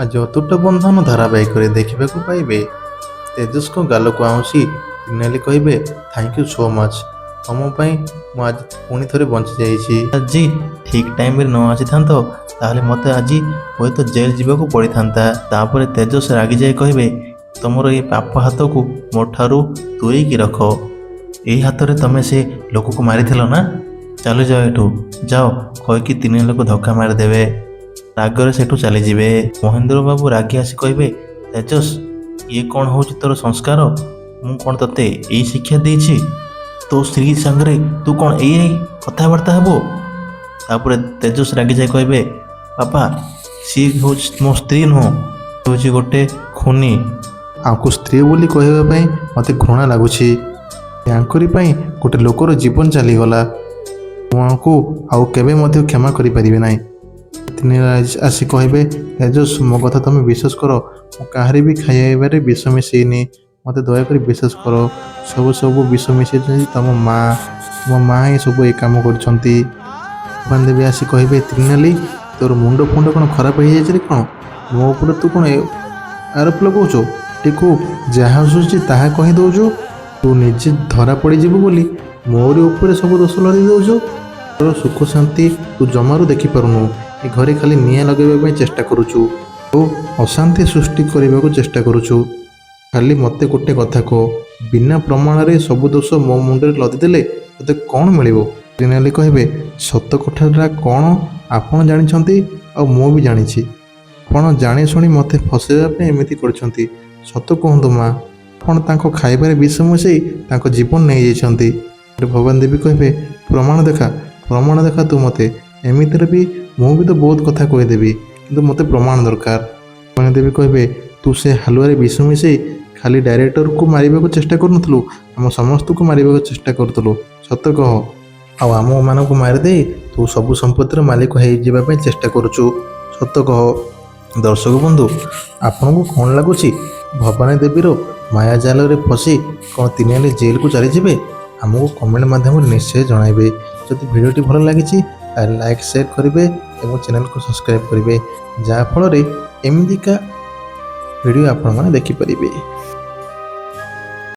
ଆଜି ଅତୁଟ ବନ୍ଧନ ଧାରାବାହିକରେ ଦେଖିବାକୁ ପାଇବେ ତେଜସ୍ଙ୍କ ଗାଲକୁ ଆଉଁସି ତିନାଲି କହିବେ ଥ୍ୟାଙ୍କ ୟୁ ସୋ ମଚ୍। ତମ ପାଇଁ ମୁଁ ଆଜି ପୁଣି ଥରେ ବଞ୍ଚିଯାଇଛି। ଆଜି ଠିକ୍ ଟାଇମରେ ନ ଆସିଥାନ୍ତ ତାହେଲେ ମୋତେ ଆଜି ହୁଏତ ଜେଲ୍ ଯିବାକୁ ପଡ଼ିଥାନ୍ତା। ତାପରେ ତେଜସ୍ ରାଗିଯାଇ କହିବେ ତମର ଏ ପାପ ହାତକୁ ମୋ ଠାରୁ ଦୂରେଇକି ରଖ। ଏଇ ହାତରେ ତମେ ସେ ଲୋକକୁ ମାରିଥିଲ ନା? ଚାଲିଯାଅ ଏଠୁ ଯାଅ କହିକି ତିନି ଲୋକ ଧକ୍କା ମାରିଦେବେ। ରାଗରେ ସେଠୁ ଚାଲିଯିବେ। ମହେନ୍ଦ୍ର ବାବୁ ରାଗି ଆସି କହିବେ ତେଜସ୍ ଇଏ କ'ଣ ହେଉଛି ତୋର ସଂସ୍କାର? ମୁଁ କ'ଣ ତୋତେ ଏଇ ଶିକ୍ଷା ଦେଇଛି? ତୋ ସ୍ତ୍ରୀ ସାଙ୍ଗରେ ତୁ କ'ଣ ଏଇ କଥାବାର୍ତ୍ତା ହେବ? ତାପରେ ତେଜସ୍ ରାଗିଯାଇ କହିବେ ବାପା ସିଏ ହେଉଛି ମୋ ସ୍ତ୍ରୀ ନୁହଁ, ହେଉଛି ଗୋଟେ ଖୁନି। ଆଙ୍କୁ ସ୍ତ୍ରୀ ବୋଲି କହିବା ପାଇଁ ମୋତେ ଘୃଣା ଲାଗୁଛି। ୟାଙ୍କରି ପାଇଁ ଗୋଟେ ଲୋକର ଜୀବନ ଚାଲିଗଲା। ମୁଁ ଆଙ୍କୁ ଆଉ କେବେ ମଧ୍ୟ କ୍ଷମା କରିପାରିବି ନାହିଁ। ତିନି ଆସି କହିବେ ତେଜସ୍ ମୋ କଥା ତମେ ବିଶ୍ୱାସ କର, ମୁଁ କାହାରି ବି ଖାଇବାରେ ବିଷ ମିଶେଇନି। ମୋତେ ଦୟାକରି ବିଶ୍ୱାସ କର। ସବୁ ବିଷ ମିଶେଇଛନ୍ତି ତମ ମା ହିଁ ସବୁ ଏ କାମ କରିଛନ୍ତି। ଦେବୀ ଆସି କହିବେ ତ୍ରିନାଲି ତୋର ମୁଣ୍ଡ ଫୁଣ୍ଡ କ'ଣ ଖରାପ ହେଇଯାଇଛି ରେ କ'ଣ? ମୋ ଉପରେ ତୁ କ'ଣ ଆରୋପ ଲଗାଉଛୁ? ଟିକୁ ଯାହା ଆସୁଛି ତାହା କହିଦେଉଛୁ। ତୁ ନିଜେ ଧରା ପଡ଼ିଯିବୁ ବୋଲି ମୋରି ଉପରେ ସବୁ ଦୋଷ ଲଦି ଦେଉଛୁ। ତୋର ସୁଖ ଶାନ୍ତି ତୁ ଜମାରୁ ଦେଖିପାରୁନୁ। ଏ ଘରେ ଖାଲି ନିଆଁ ଲଗାଇବା ପାଇଁ ଚେଷ୍ଟା କରୁଛୁ ଓ ଅଶାନ୍ତି ସୃଷ୍ଟି କରିବାକୁ ଚେଷ୍ଟା କରୁଛୁ। ଖାଲି ମୋତେ ଗୋଟେ କଥା କହ, ବିନା ପ୍ରମାଣରେ ସବୁ ଦୋଷ ମୋ ମୁଣ୍ଡରେ ଲଦିଦେଲେ ତୋତେ କ'ଣ ମିଳିବ? ତ୍ରିନାଲି କହିବେ ସତ କଥାଟା କ'ଣ ଆପଣ ଜାଣିଛନ୍ତି ଆଉ ମୁଁ ବି ଜାଣିଛି। ଆପଣ ଜାଣି ଶୁଣି ମୋତେ ଫସାଇବା ପାଇଁ ଏମିତି କରିଛନ୍ତି। ସତ କୁହନ୍ତୁ ମା, ଆପଣ ତାଙ୍କ ଖାଇବାରେ ବିଷ ମିଶାଇ ତାଙ୍କ ଜୀବନ ନେଇଯାଇଛନ୍ତି। ଭଗବାନ ଦେବୀ କହିବେ ପ୍ରମାଣ ଦେଖା ତୁ ମୋତେ। ଏମିତିରେ ବି ମୁଁ ବି ତ ବହୁତ କଥା କହିଦେବି, କିନ୍ତୁ ମୋତେ ପ୍ରମାଣ ଦରକାର। ଭଗବାନ ଦେବୀ କହିବେ ତୁ ସେ ହାଲୁଆରେ ବିଷ ମିଶାଇ ଖାଲି ଡାଇରେକ୍ଟରକୁ ମାରିବାକୁ ଚେଷ୍ଟା କରୁନଥିଲୁ, ଆମ ସମସ୍ତଙ୍କୁ ମାରିବାକୁ ଚେଷ୍ଟା କରୁଥିଲୁ। ସତ କହ। ଆଉ ଆମମାନଙ୍କୁ ମାରିଦେଇ ତୁ ସବୁ ସମ୍ପତ୍ତିର ମାଲିକ ହେଇଯିବା ପାଇଁ ଚେଷ୍ଟା କରୁଛୁ। ସତ କହ। ଦର୍ଶକ ବନ୍ଧୁ ଆପଣଙ୍କୁ କ'ଣ ଲାଗୁଛି? ଭବାନୀ ଦେବୀର ମାୟାଜାଲରେ ଫସି କ'ଣ ତିନିଆଲି ଜେଲକୁ ଚାଲିଯିବେ? ଆମକୁ କମେଣ୍ଟ ମାଧ୍ୟମରେ ନିଶ୍ଚୟ ଜଣାଇବେ। ଯଦି ଭିଡ଼ିଓଟି ଭଲ ଲାଗିଛି ତାହେଲେ ଲାଇକ୍ ସେୟାର କରିବେ ଏବଂ ଚ୍ୟାନେଲକୁ ସବସ୍କ୍ରାଇବ୍ କରିବେ, ଯାହାଫଳରେ ଏମିତିକା ଭିଡ଼ିଓ ଆପଣମାନେ ଦେଖିପାରିବେ।